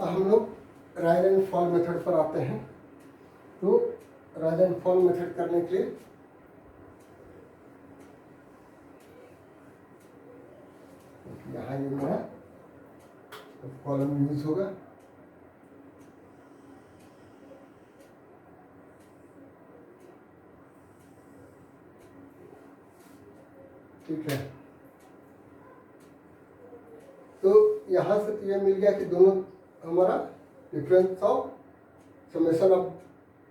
हम लोग rise and fall method पर आते हैं। तो राइज एंड फॉल मेथड करने के लिए यहाँ ये मेरा कॉलम यूज होगा। ठीक है, तो यहाँ से तो ये मिल गया कि दोनों हमारा difference of summation of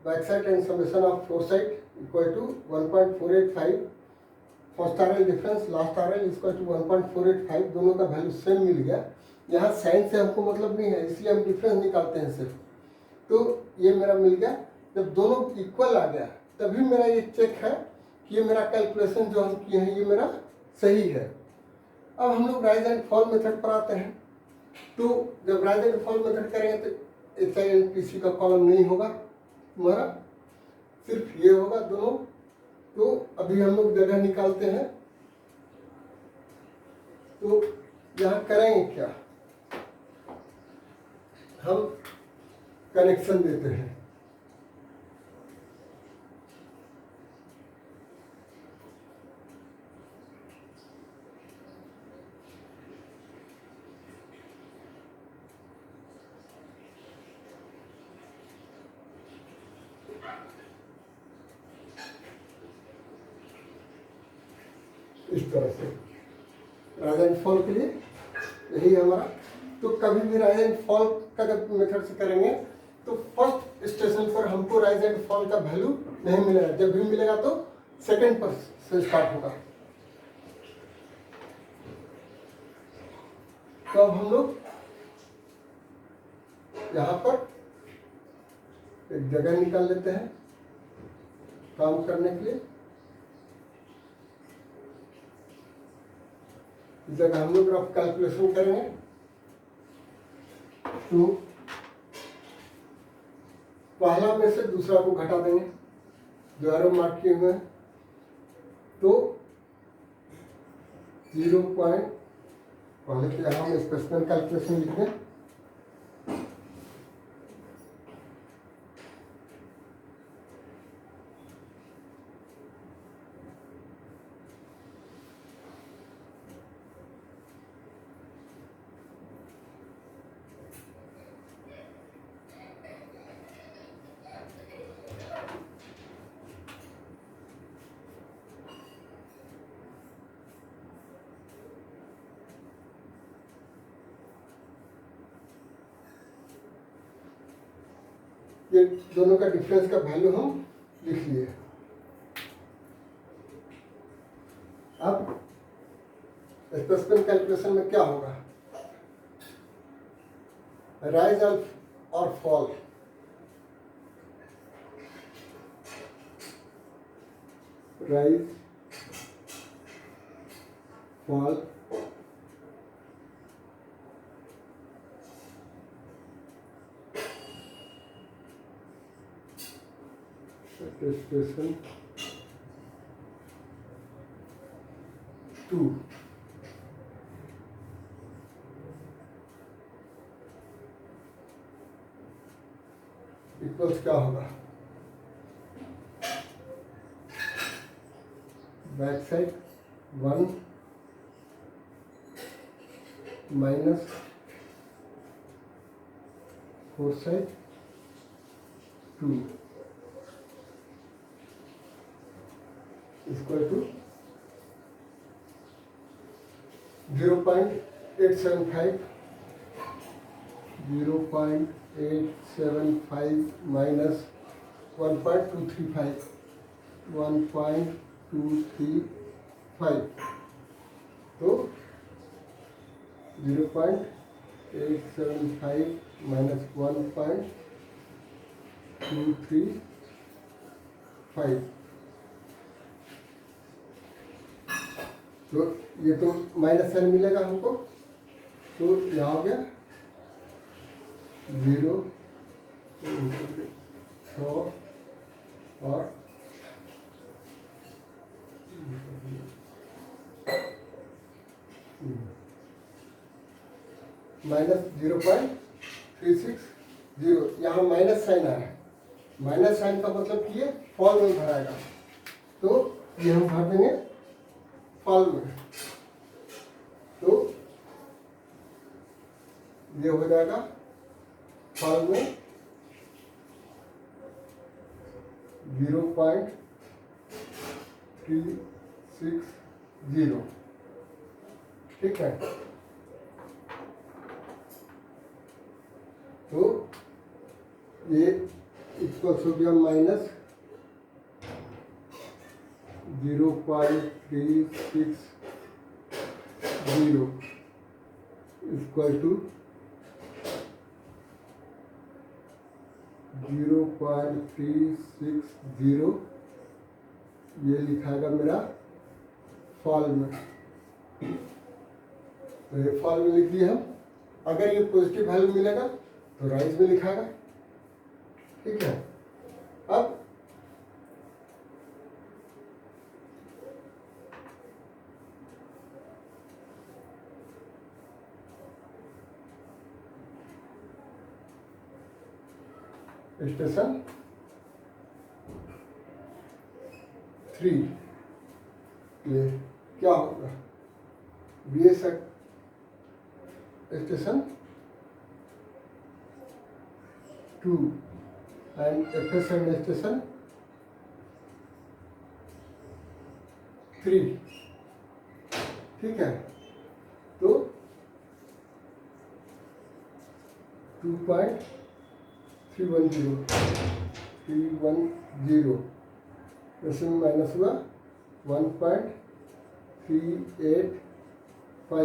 back side and summation of floor side equal to 1.485। First R L difference last R L equal to 1.485, दोनों का वैल्यू सेम मिल गया। यहाँ साइन से हमको मतलब नहीं है, इसलिए हम डिफरेंस निकालते हैं सिर्फ। तो ये मेरा मिल गया। जब दोनों इक्वल आ गया तभी मेरा ये चेक है कि ये मेरा कैलकुलेशन जो हम किए हैं ये मेरा सही है। अब हम लोग राइज एंड फॉल मेथड पर आते हैं। तो जब राइज एंड फॉल मेथड करेंगे तो H I N P C का कॉलम नहीं होगा हमारा, सिर्फ ये होगा दोनों। तो अभी हम लोग जगह निकालते हैं। तो यहाँ करेंगे क्या, हम कनेक्शन देते हैं। इस तरह से राइज एंड फॉल के लिए यही हमारा। तो कभी भी राइज एंड फॉल का जब मेथड से करेंगे तो फर्स्ट स्टेशन पर हमको राइज एंड फॉल का वैल्यू नहीं मिलेगा। जब भी मिलेगा तो सेकंड पर से स्टार्ट होगा। तो अब हम लोग यहाँ पर एक जगह निकाल लेते हैं काम करने के लिए। इस जगह हम लोग रफ कैलकुलेशन करेंगे। तो पहला में से दूसरा को घटा देंगे, जो एरो मार्क किए हुए हैं। तो 0 पॉइंट, पहले तो यहाँ हम स्पेसिफिक कैलकुलेशन लिख दें। ये दोनों का डिफरेंस का वैल्यू हम लिख लिए। अब स्पेसिफिक कैलकुलेशन में क्या होगा, राइज और fall. Rise fall station 2 equals क्या होगा, back side 1 minus fore side 2 equal to 0.875 minus 1.235 तो 0.875 माइनस 1.235। तो ये तो माइनस साइन मिलेगा हमको। तो यहाँ हो गया 0 100 और माइनस 0.875 4.360, यहाँ माइनस साइन आया है। माइनस साइन का मतलब कि ये फॉल में भराएगा, तो ये हम भर देंगे फॉल में। तो ये हो जाएगा फॉल में 0.360, ठीक है। तो ये इक्वल्स हो गया माइनस 0.360 इक्वल टू 0.360, ये लिखाएगा मेरा फॉल में। तो ये फॉल में लिख दिया हम। अगर ये पॉजिटिव वैल्यू मिलेगा तो राइज में लिखाएगा, ठीक है। अब स्टेशन 3 ये क्या होगा, BS station 2 and FSN station 3, ठीक है। तो 2.310 इसमें माइनस हुआ 1.385, 5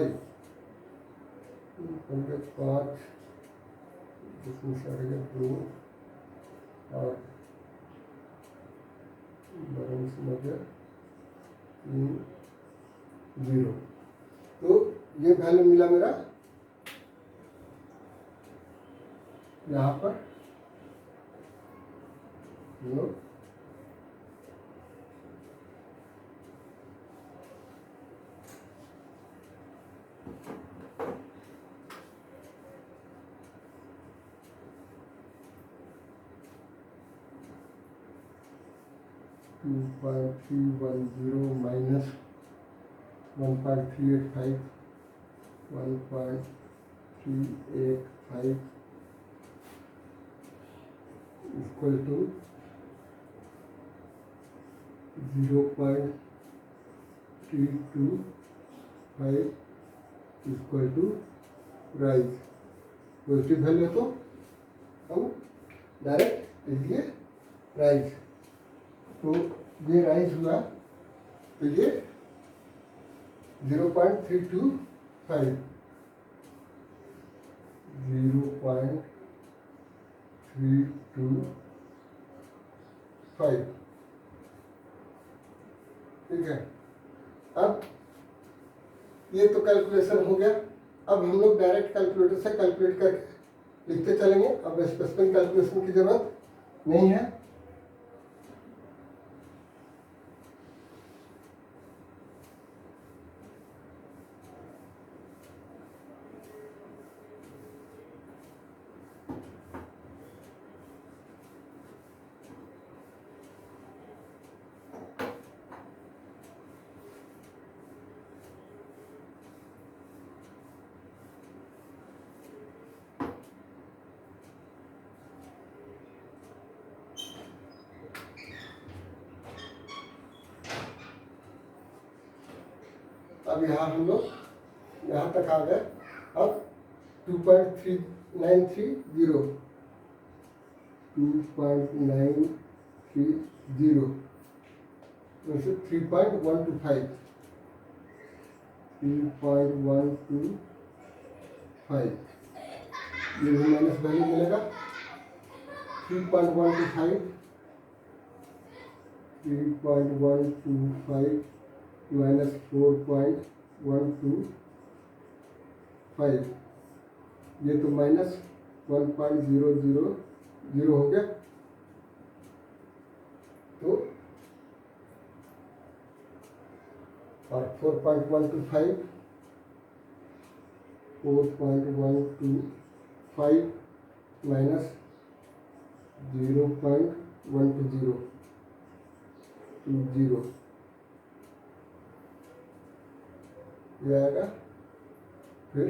इसमें से आ गया 2 और बैलेंस में गया 0। तो ये वैल्यू मिला मेरा यहाँ पर, लो 2.310 minus 1.385, 1.385 equal to 0.325 equal to rise. Positive value तो हम डायरेक्ट लिख दिए राइज। तो ये राइज हुआ, तो ये 0.325 0.325, ठीक है। अब ये तो कैलकुलेशन हो गया। अब हम लोग डायरेक्ट कैलकुलेटर से कैलकुलेट करके लिखते चलेंगे। अब स्पेसिफिक कैलकुलेशन की जरूरत नहीं है। अब यहाँ हम लोग यहाँ तक आ गए। अब 2.3930 वैसे 3.125 ये भी माइनस वैल्यू मिलेगा। 3.125 माइनस 4.125, ये तो माइनस 1.000 हो गया। तो और 4.125 माइनस 0.120 ये आएगा। फिर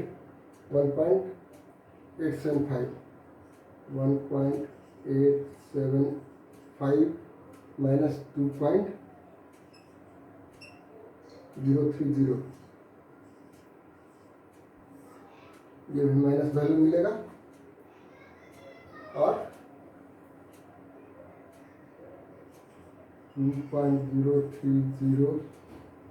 1.875 माइनस 2.030 ये भी माइनस वैल्यू मिलेगा। और 2.030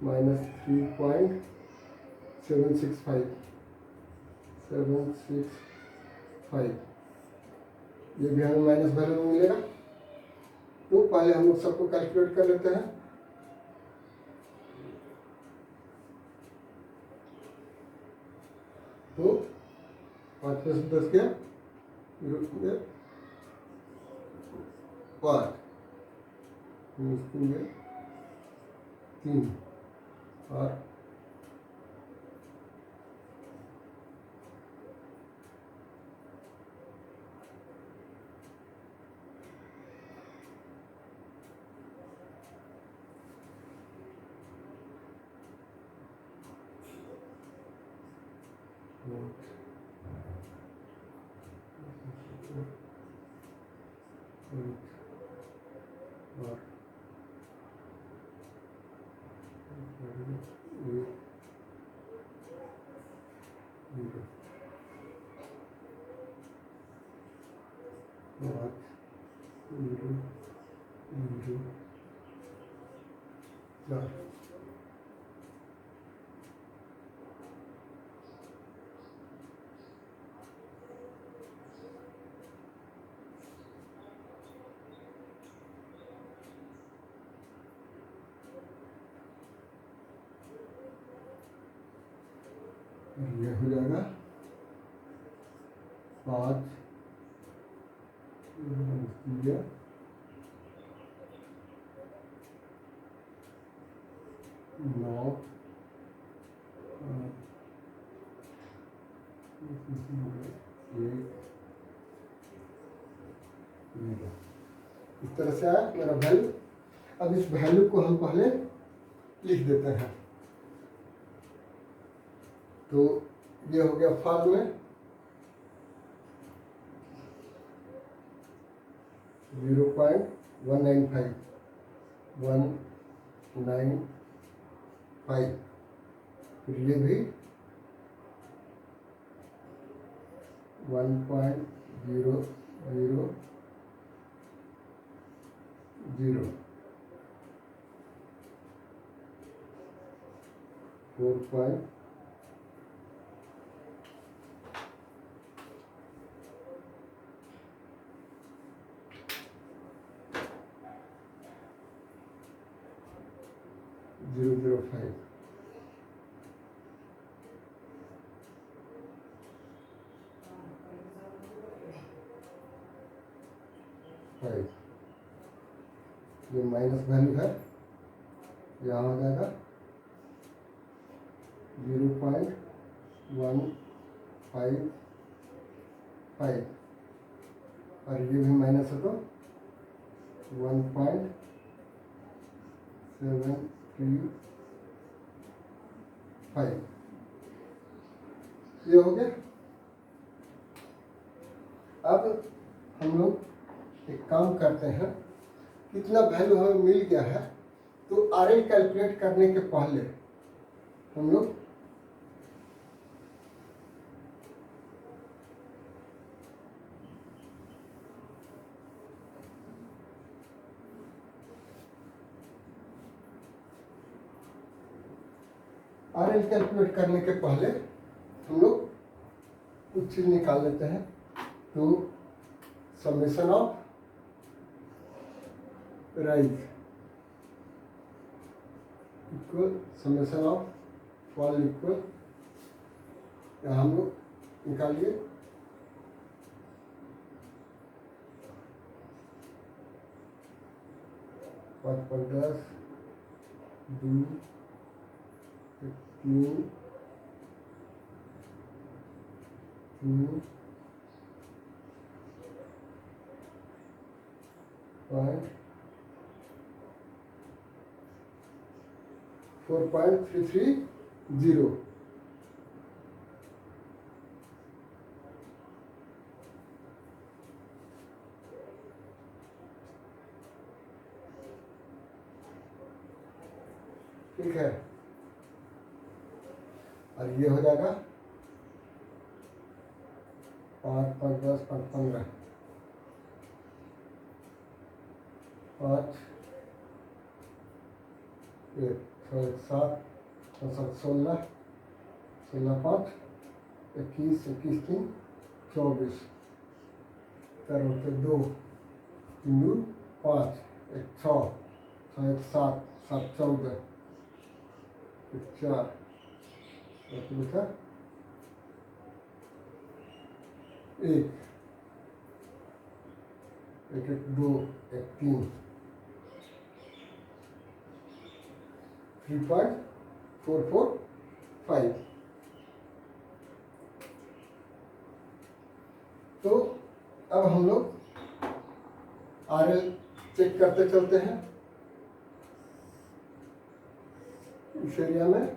माइनस 3.765 ये भी हमें माइनस वैल्यू में मिलेगा। तो पहले हम लोग सबको कैलकुलेट कर लेते हैं। तो 5 में से 10 गया, 0 गया 5, 3 और 4 ये हो जाएगा 5 9 इस तरह से आया मेरा वैल्यू। अब इस वैल्यू को हम पहले लिख देते हैं। तो ये हो गया फॉर्म में 0.195 फिर ये भी 1.000 4. 005 5 ये माइनस वैल्यू है, यहाँ हो जाएगा 0.155 और ये भी माइनस है तो 1.735 ये हो गया। अब हम लोग एक काम करते हैं, कितना वैल्यू हमें मिल गया है तो आरएल कैलकुलेट करने के पहले हम लोग आरएल कैलकुलेट करने के पहले हम लोग कुछ चीज निकाल लेते हैं। तो summation of rise equal summation of fall equal, यहाँ हम लोग निकालिए 5 पर 10 2 3 3 4.330। ठीक है, और ये हो जाएगा 5, 5, 10, 5, 15, 5, 1, 6, 7, 7, 16, 16, 5, 21, 21, 3, 24, 13, 2, 3, 5, 1, 6, 6, 1, 7, 7, 14, 4, बचा 1, 1, 2, 1, 3, 3.445। तो अब हम लोग RL चेक करते चलते हैं इस एरिया में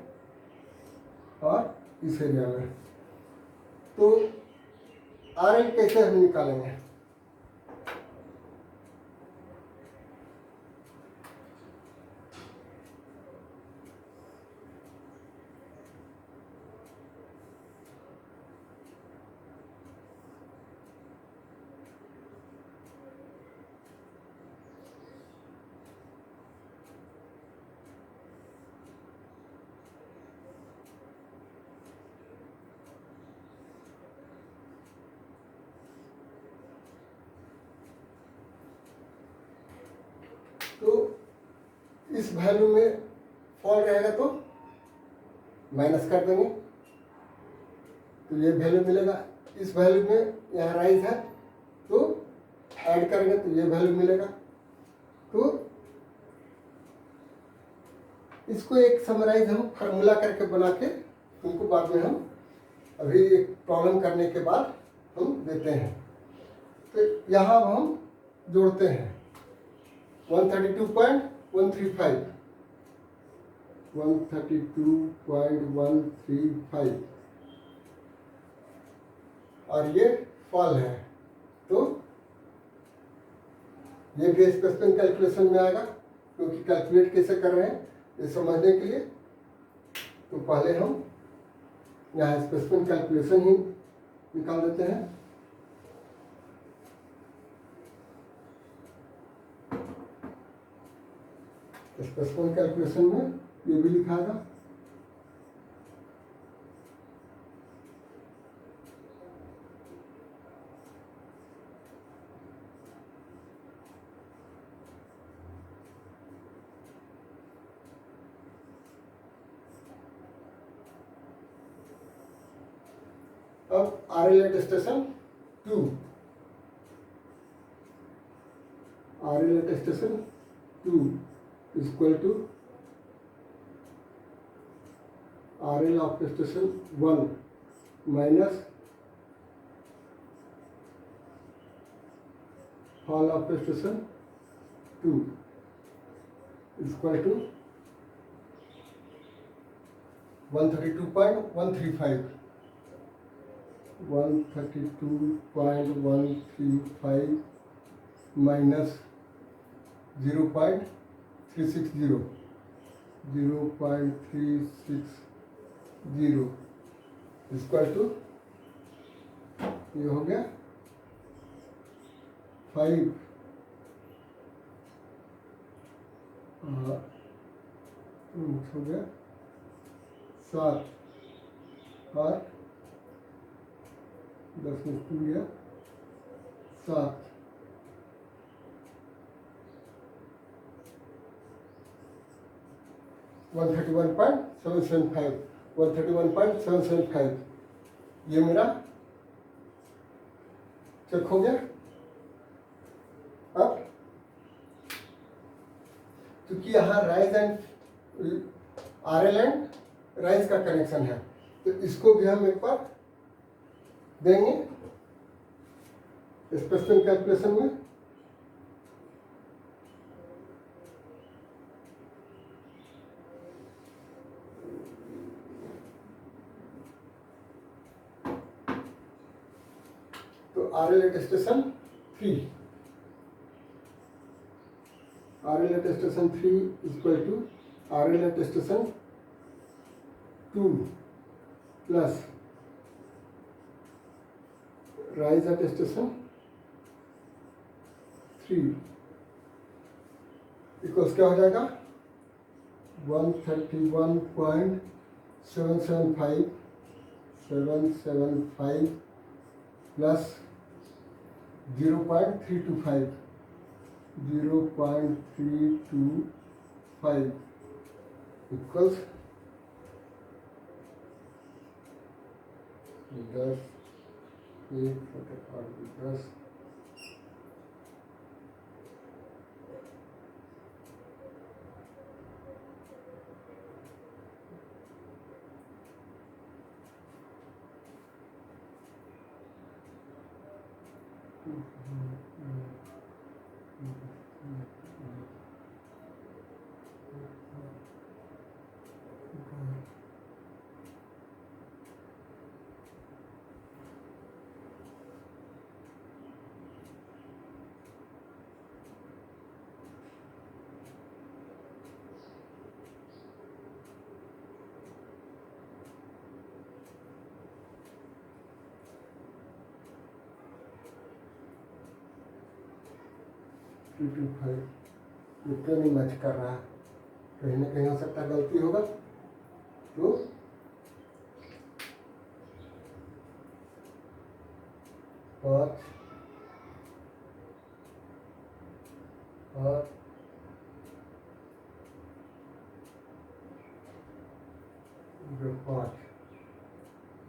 और इस एरिया में। तो RL कैसे हम निकालेंगे? तो इस वैल्यू में फॉल रहेगा तो माइनस कर देंगे, तो ये वैल्यू मिलेगा। इस वैल्यू में यहाँ राइज है तो ऐड करेंगे तो ये वैल्यू मिलेगा। तो इसको एक समराइज हम फार्मूला करके बना के उनको बाद में हम अभी एक प्रॉब्लम करने के बाद हम देते हैं। तो यहाँ हम जोड़ते हैं 132.135, 132.135 और ये फॉल है, तो ये भी स्पेसिफिक कैलकुलेशन में आएगा। क्योंकि कैलकुलेट कैसे कर रहे हैं ये समझने के लिए, तो पहले हम यहाँ स्पेसिफिक कैलकुलेशन ही निकाल देते हैं। स्पेसिफिक कैलकुलेशन में ये भी लिखा था। अब RL at station 2, RL at station 2 is equal to RL of station 1 minus fall of station 2 is equal to 132.135, 132.135 minus 0.360, 0.360 equal to ये हो गया 5 हो गया 7 और 10 में खुल गया 7, 131.775, 131.775 ये मेरा चेक हो गया। अब क्योंकि यहाँ rise and RL and rise का कनेक्शन है, तो इसको भी हम एक बार देंगे स्पेसिफिक कैलकुलेशन में। तो RL at station 3, RL at station 3 equal to RL at station 2 plus rise at station 3 equals क्या हो जाएगा 131.775 प्लस 0.325 इक्वल्स 10 1 10 225 ये क्यों नहीं मैच कर रहा, कहीं ना कहीं हो सकता है गलती होगा। तो पाँच और 5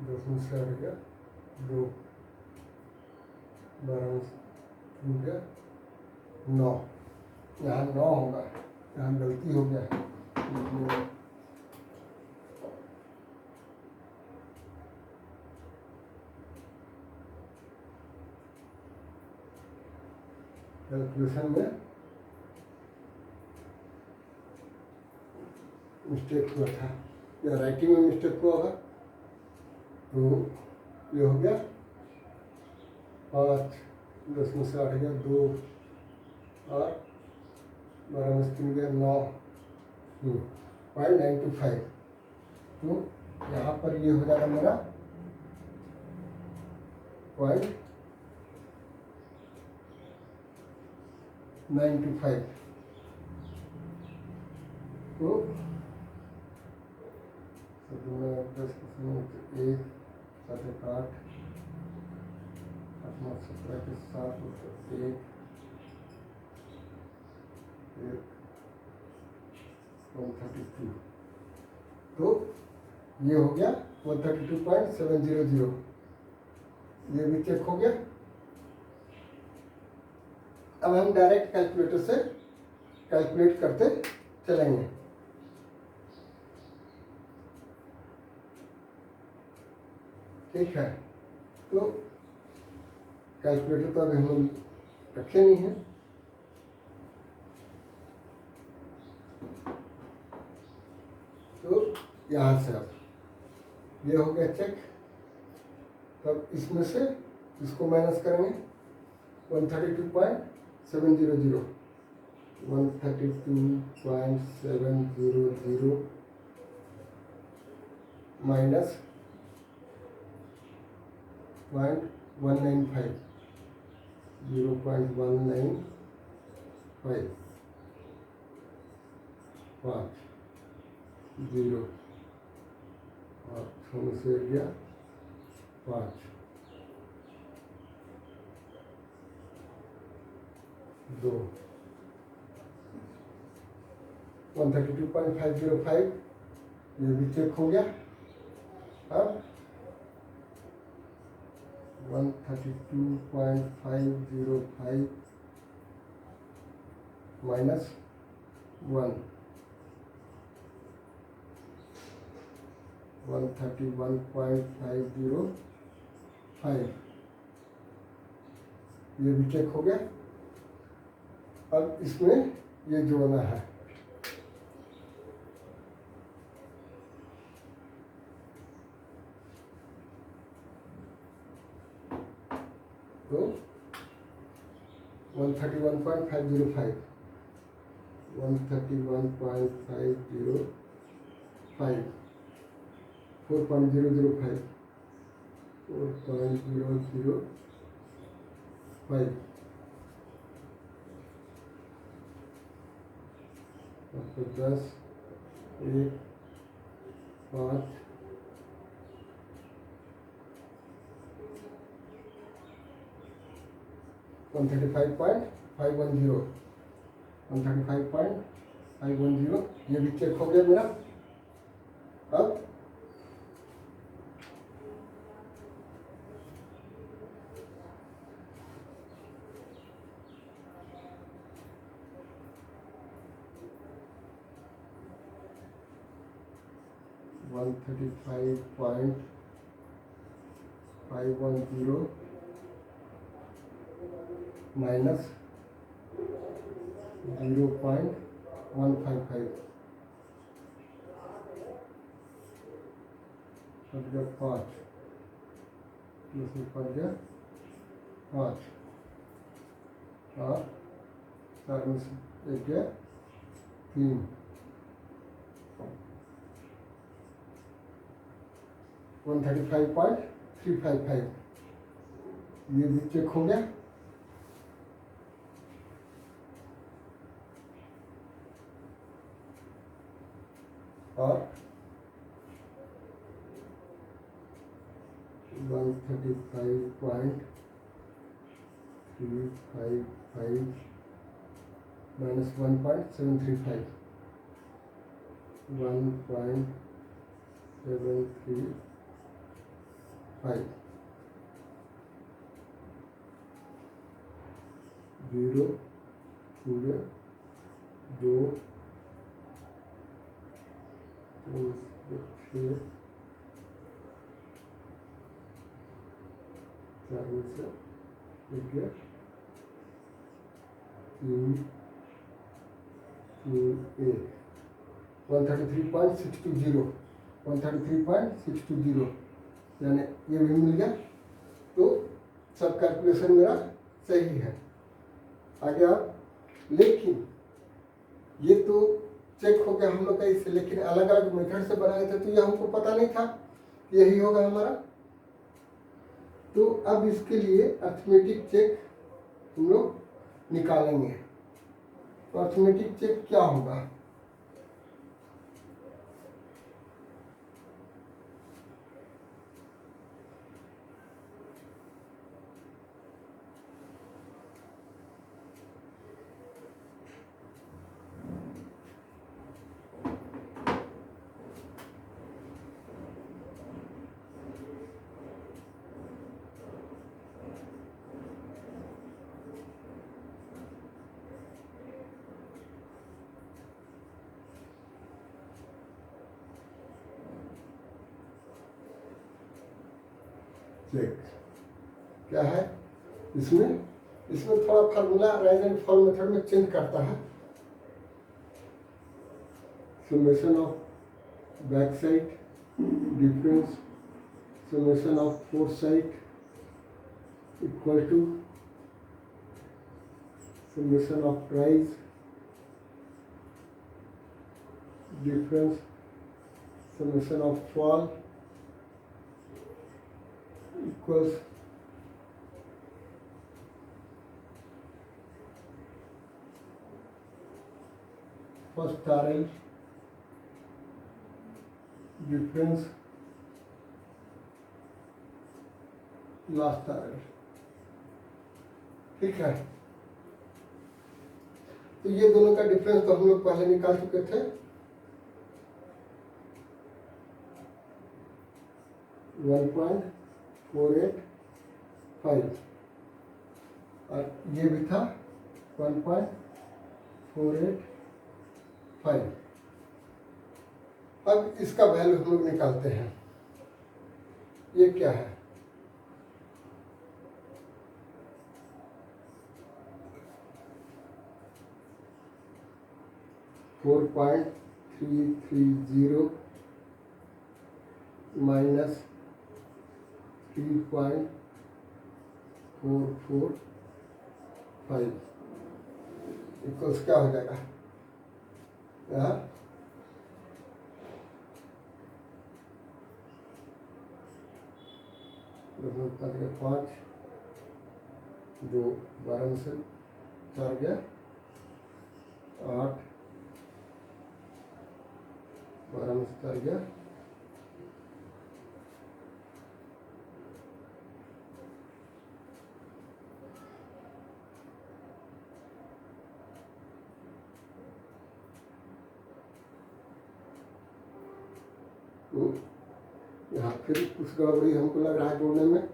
10 में से हट गया 2 12 में से गया 9, यहाँ 9 होगा, यहाँ गलती हो गया है। कैलकुलेशन में मिस्टेक हुआ था या राइटिंग में मिस्टेक हुआ होगा। तो ये हो गया 5 10 में से 8 गया 2 और 12 में से 3 गया 9 0.925। तो यहाँ पर ये हो जाएगा मेरा 0.925। तो 10 1 7 8 8 9 17 के 7 1 132। तो ये हो गया 132.700, ये भी चेक हो गया। अब हम डायरेक्ट कैलकुलेटर से कैलकुलेट करते चलेंगे। ठीक है, तो कैलकुलेटर तो अभी हम रखे नहीं हैं। तो यहाँ से अब ये हो गया चेक, तब इसमें से इसको माइनस करेंगे 132.700 माइनस 0.195 0.195 5 0 और 6 में से गया 5 2 132.505 ये भी चेक हो गया। अब 132.505 माइनस 1 131.505 ये भी चेक हो गया। अब इसमें ये जोड़ना है, तो 131.505 131.505 4.005 4.005 आपको 10 1 5 135.510 135.510 ये भी चेक हो गया मेरा। अब वन 135.510 माइनस 0.155 पड़ गया 5 पड़ गया 5 और 4 में से 1 गया 3 135.355 ये भी चेक हो गया। और 135.355 माइनस 1.735 1.735 0 पूरे 2 6 4 में से 1 गया 3 1 133.620 133.620 यानी ये भी मिल गया। तो सब कैलकुलेशन मेरा सही है। आगे आप, लेकिन ये तो चेक हो गया हम लोग का इससे, लेकिन अलग अलग मेथड से बनाए थे तो ये हमको पता नहीं था यही होगा हमारा। तो अब इसके लिए अर्थमेटिक चेक हम लोग निकालेंगे। तो अर्थमेटिक चेक क्या होगा? चेक क्या है? इसमें थोड़ा formula rise and fall method में चेंज करता है। Summation of back side difference summation of fore side equal to summation of rise difference summation of fall equals first RL difference last RL। ठीक है, तो ये दोनों का डिफरेंस तो हम लोग पहले निकाल चुके थे। 1.485 और ये भी था 1.485। अब इसका वैल्यू हम लोग निकालते हैं। ये क्या है? (4.330 माइनस 3.555 1.445 इक्वल्स क्या हो जाएगा यहाँ 5 2 12 में से 4 गया 8 12 में से 4 गया 2 यहाँ फिर कुछ गड़बड़ी हमको लग रहा है जोड़ने में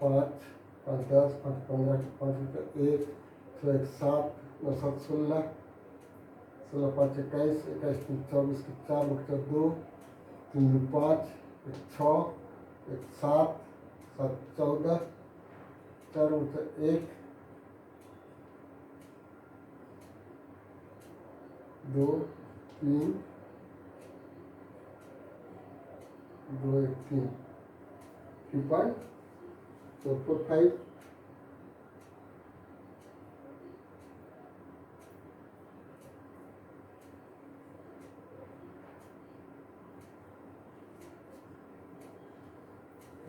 5 5 10 5 15 5 1 6 1 7 9 7 16 16 5 21 21 3 24 4 2 3 5 1 6 1 7 7 14 4 1 2 3 2 1 3 3.445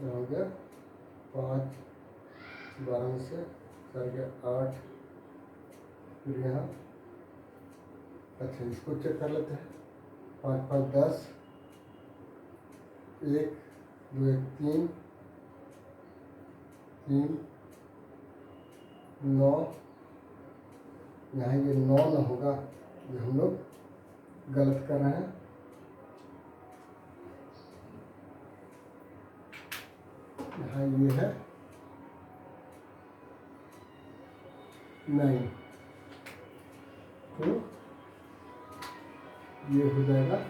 हो गया 5 12 में से 4 गया 8 फिर यहाँ अच्छा इसको चेक कर लेते हैं 5 5 10 1 2 1 3 3 9 यहाँ ये 9 न होगा ये हम लोग गलत कर रहे हैं यहाँ ये है 9 तो ये हो जाएगा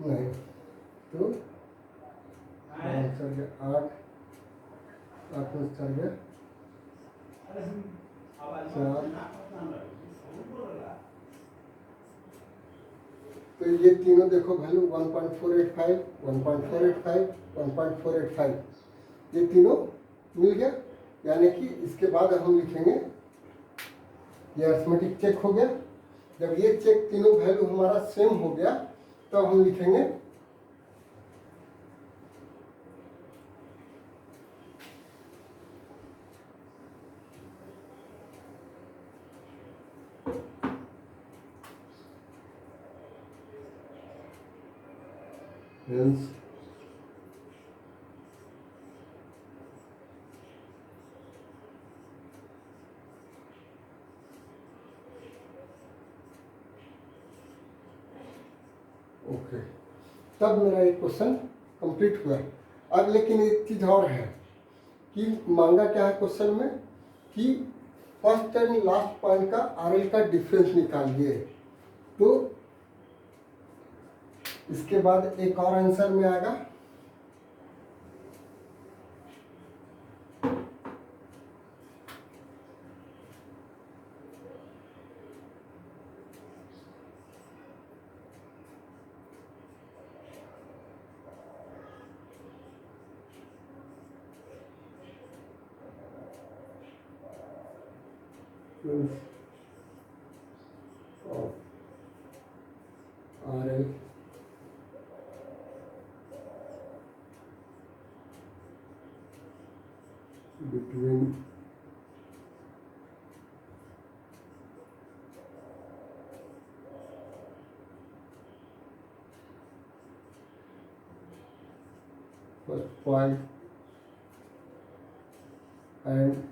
नहीं तो 8 8 में 4 गया 4 तो ये तीनों देखो वैल्यू 1.485 1.485 1.485 ये तीनों मिल गया यानी कि इसके बाद हम लिखेंगे ये अरिथमेटिक चेक हो गया जब ये चेक तीनों वैल्यू हमारा सेम हो गया तब तो हम लिखेंगे hence ओके तब मेरा एक क्वेश्चन कंप्लीट हुआ अब लेकिन एक चीज़ और है कि मांगा क्या है क्वेश्चन में कि फर्स्ट एंड लास्ट पॉइंट का आरएल का डिफरेंस निकालिए तो इसके बाद एक और आंसर में आएगा of RL between first point and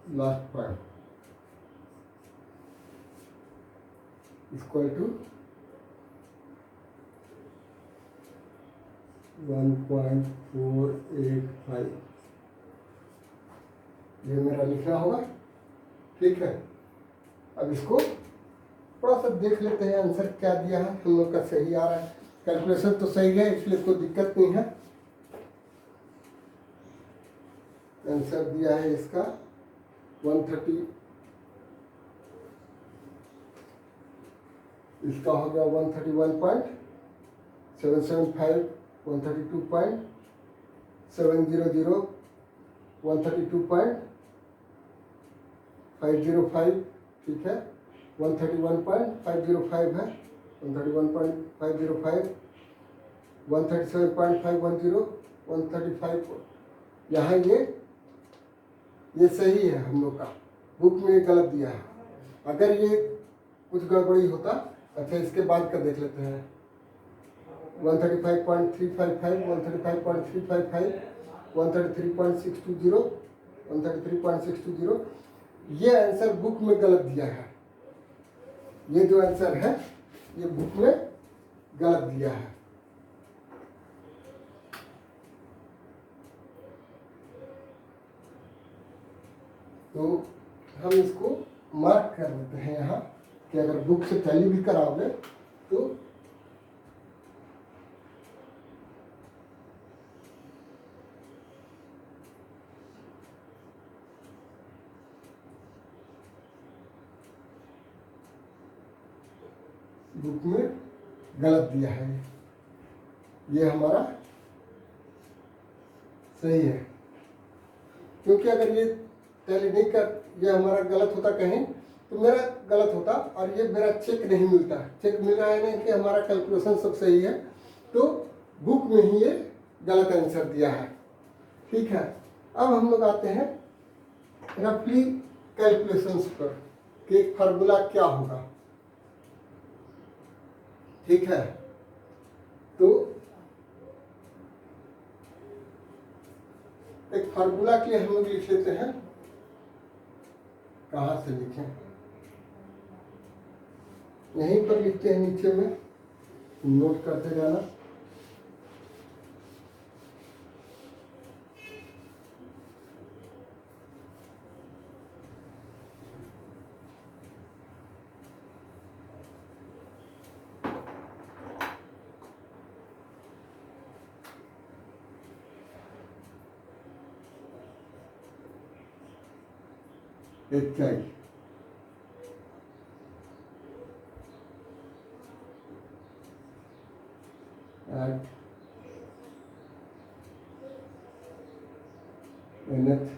last point equal to 1.485 ये मेरा लिखना होगा ठीक है अब इसको थोड़ा सा देख लेते हैं आंसर क्या दिया है हम लोग का सही आ रहा है कैलकुलेशन तो सही है इसलिए कोई दिक्कत नहीं है आंसर दिया है इसका 130, इसका हो गया 131.775, 132.700, 132.505, ठीक है, 131.505 है, 131.505, 137.510, 135, यहाँ ये सही है हम लोग का, बुक में ये गलत दिया है। अगर ये कुछ गड़बड़ी होता, अच्छा इसके बाद का देख लेते हैं, 135.355, 135.355, 133.620, 133.620, ये आंसर बुक में गलत दिया है। ये जो आंसर है ये बुक में गलत दिया है। तो हम इसको मार्क कर लेते हैं यहाँ कि अगर बुक से टैली भी कराओगे तो बुक में गलत दिया है, ये हमारा सही है। क्योंकि अगर ये टैली नहीं कर, ये हमारा गलत होता कहीं तो मेरा गलत होता और ये मेरा चेक नहीं मिलता। चेक मिल रहा है नहीं कि हमारा कैलकुलेशन सब सही है, तो बुक में ही ये गलत आंसर दिया है, ठीक है। अब हम लोग आते हैं रफली कैलकुलेशंस पर कि फार्मूला क्या होगा, ठीक है। तो एक फार्मूला के लिए हम लोग लिख लेते हैं, कहाँ से लिखें, यहीं पर लिखते हैं, नीचे में नोट करते जाना। HI at nth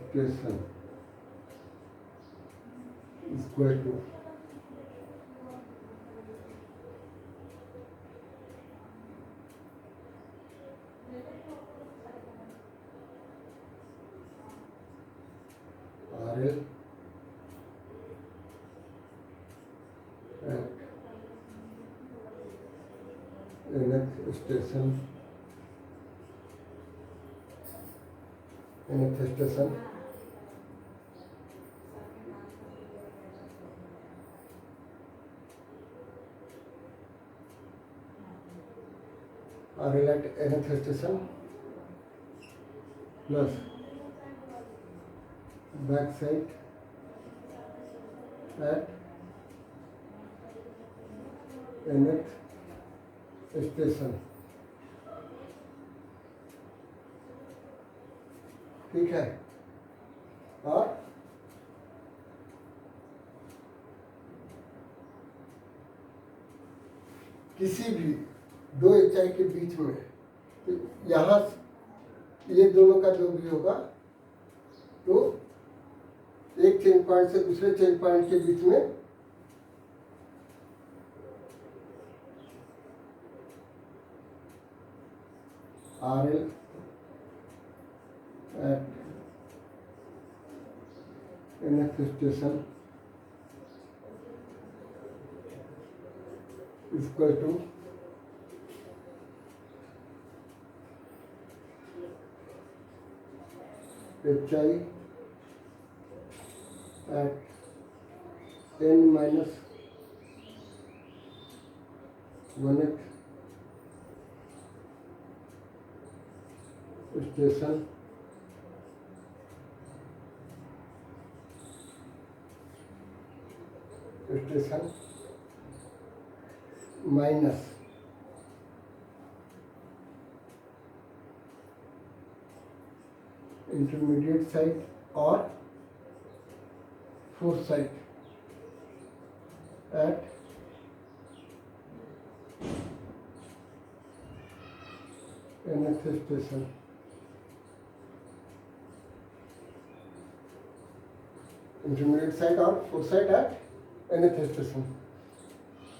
station is equal to RL at nth station, RL at nth station plus backside at nth station, ठीक है। और किसी भी दो HI के बीच में, तो यहाँ ये दोनों का जो भी होगा, तो एक चेन पॉइंट से दूसरे चेन पॉइंट के बीच में RL at nth station is equal to HI at n minus 1th station minus intermediate site or force site at nth station. Intermediate site और fourth site at nth station,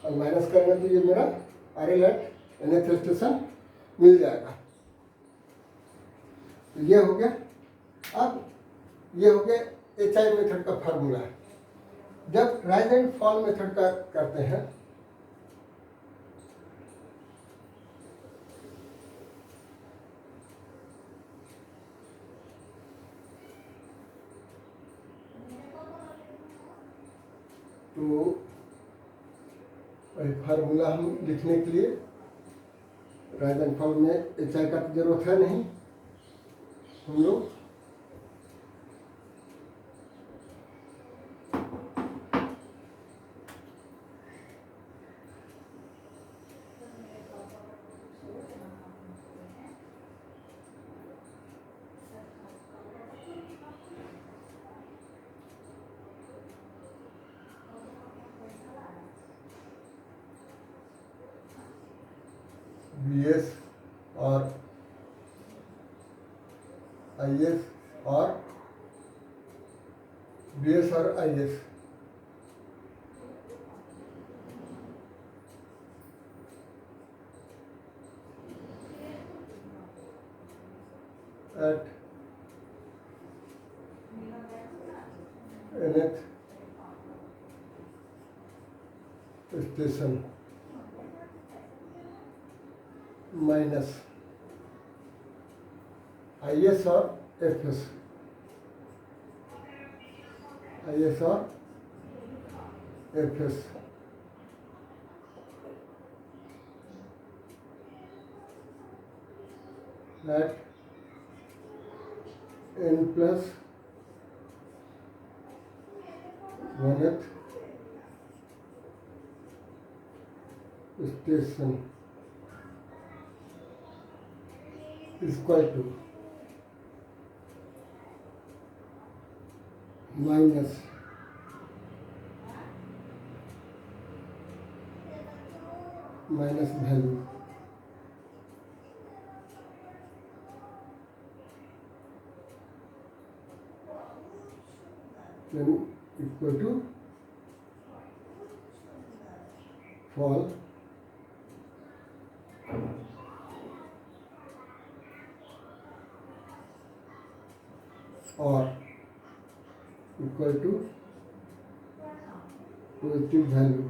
और minus करेंगे तो ये मेरा RL at nth station मिल जाएगा। तो ये हो गया। अब ये हो गया HI मेथड का फार्मूला। जब राइज एंड फॉल मेथड का करते हैं तो फार्मूला हम लिखने के लिए राइज एंड फॉल में HI का जरूरत है नहीं, हम लोग BS और IS और BS और IS at nth station minus IS और FS, IS और FS at n plus 1th station equal to minus value then equal to fall or equal to positive value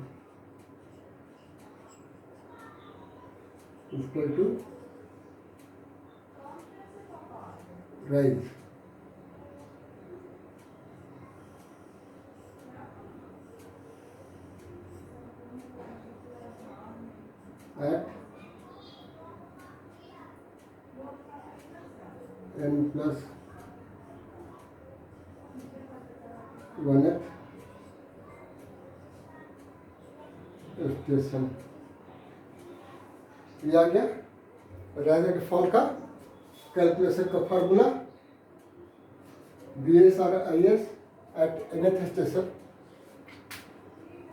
equal to rise. At n plus 1th station. ये आ गया rise and fall का calculation का formula. BS और IS at nth station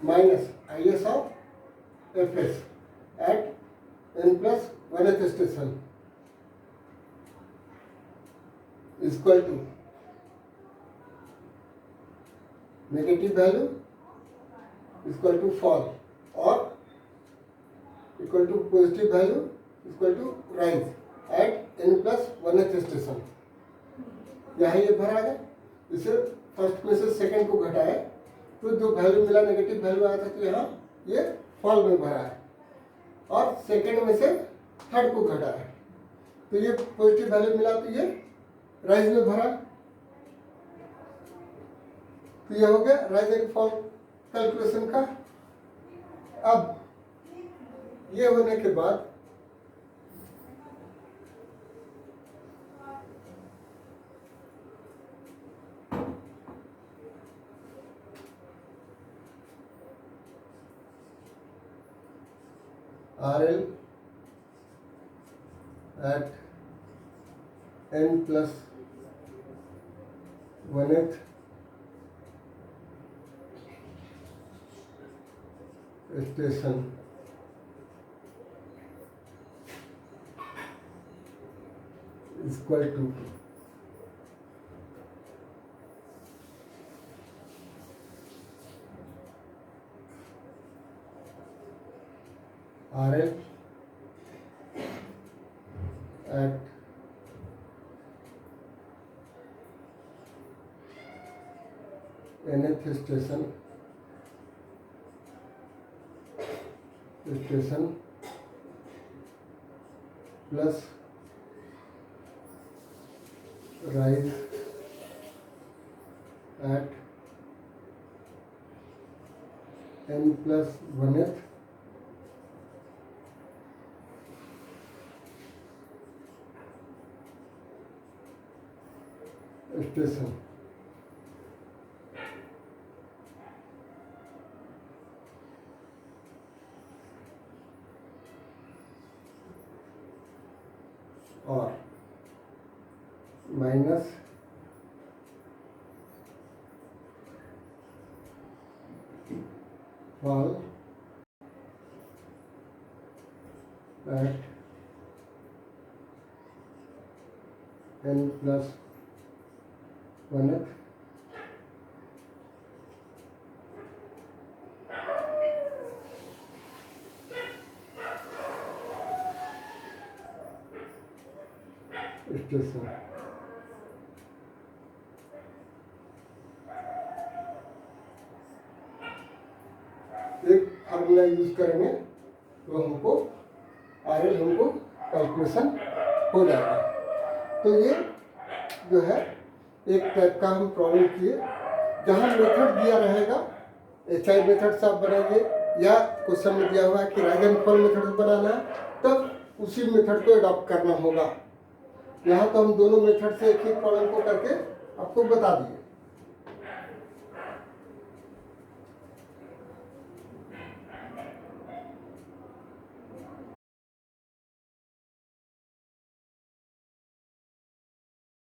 minus IS of FS at n plus 1th station equal to negative value equal to fall और equal to positive value equal to rise at n plus 1th station. यहाँ ये भरा है, इसे first में से second को घटाया तो जो वैल्यू मिला नेगेटिव वैल्यू आया था तो यहाँ ये फॉल में भरा है, और सेकंड में से थर्ड को घटाया तो ये पॉजिटिव वैल्यू मिला तो ये राइज में भरा। तो ये हो गया राइज एंड फॉल कैलकुलेशन का। अब ये होने के बाद RL at n plus 1th station equal to RL at nth station plus rise at n+1th station. और minus fall at n+1th station. एक फार्मूला यूज करेंगे तो हमको RL हमको कैलकुलेशन हो जाएगा। तो ये जो है एक टाइप का हम प्रॉब्लम किए जहाँ मेथड दिया रहेगा HI मेथड से आप बनाइए या क्वेश्चन में दिया हुआ है कि राइज एंड फॉल मेथड से बनाना है, तब उसी मेथड को अडॉप्ट करना होगा। यहाँ तो हम दोनों मेथड से एक ही प्रॉब्लम को करके आपको बता दिए।